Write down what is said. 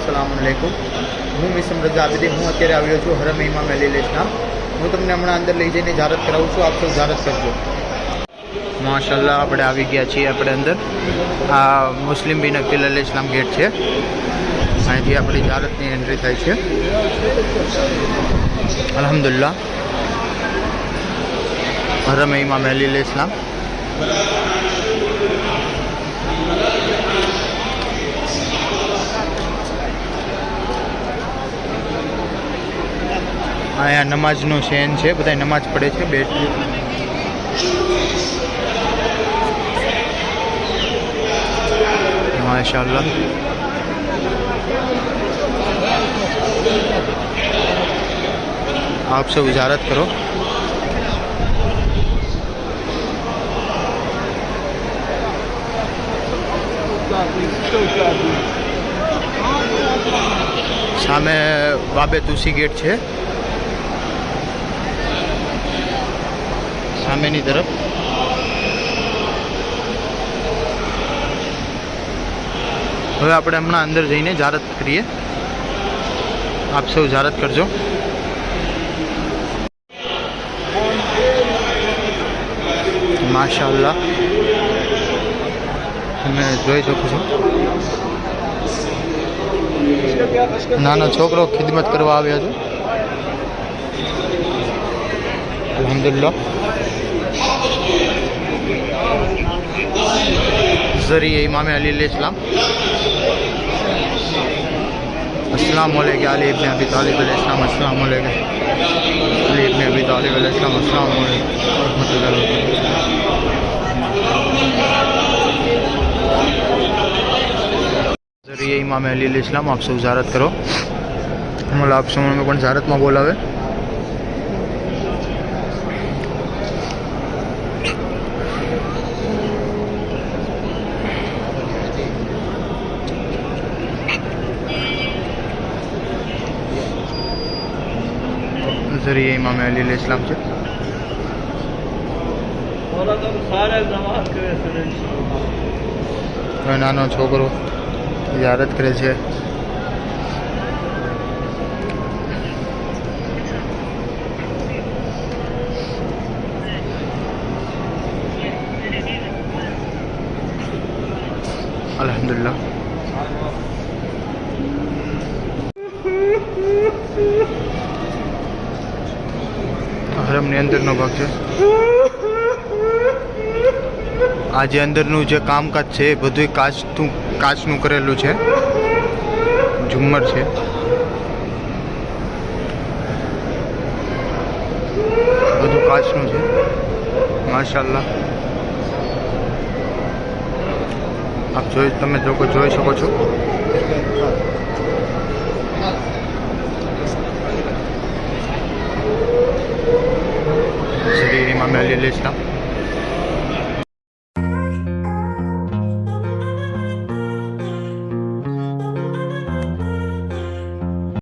સલામુઅલૈકુમ. હું મિસમ રઝા આબિદી. હું અત્યારે આવ્યો છું હરમ ઇમામ અલી ઇસ્લામ. હું તમને હમણાં અંદર લઈ જઈને જારત કરાવું છું. આપ સૌ જારત કરજો. માશાલ્લાહ આપણે આવી ગયા છીએ આપણે અંદર. આ મુસ્લિમ બિન અકીલ અલ ઇસ્લામ ગેટ છે. અહીંથી આપણી જારતની એન્ટ્રી થાય છે. અલ્હમ્દુલિલ્લાહ હરમ ઇમામ અલી ઇસ્લામ. અહીંયા નમાઝનું શેન છે, બધા નમાઝ પડે છે. બેટ માશાઅલ્લાહ. આપ સૌ ઇજારત કરો. સામે બાબે તુસી ગેટ છે સામેની તરફ. હવે આપણે હમણાં અંદર જઈને જારત કરીએ. આપ સૌ જારત કરજો. માશાઅલ્લાહ તમે જોઈ શકો છો નાનો છોકરો ખિદમત કરવા આવ્યો છે. અલ્હમ્દુલિલ્લાહ. ज़रिए इमाम अली अलैहिस्सलाम. अस्सलाम वालेकुम अली इब्न अबी तालिब अलैहिस्सलाम. अस्सलाम वालेकुम अली इब्न अबी तालिब अलैहिस्सलाम. अस्सलाम वालेकुम रहमतुल्लाहि व बरकातहू. ज़रिए इमाम अली अलैहिस्सलाम. आप सब ज़ारत करो. मतलब आप समझ में પણ ઝારતમાં બોલાવે. ज़रिए इमाम अली अलैहिस्सलाम છે. નાનો છોકરો યારત કરે છે. અલ્હમ્દુલિલ્લાહ. હરમની અંદરનો ભાગ છે. આ જે અંદરનું જે કામકાજ છે એ બધું કાચનું કરેલું છે. ઝુમ્મર છે. બધું કાચનું છે. માશાઅલ્લાહ. આપ તમે જોઈ શકો છો. ज़रिए इमाम अली अलैहिस्सलाम.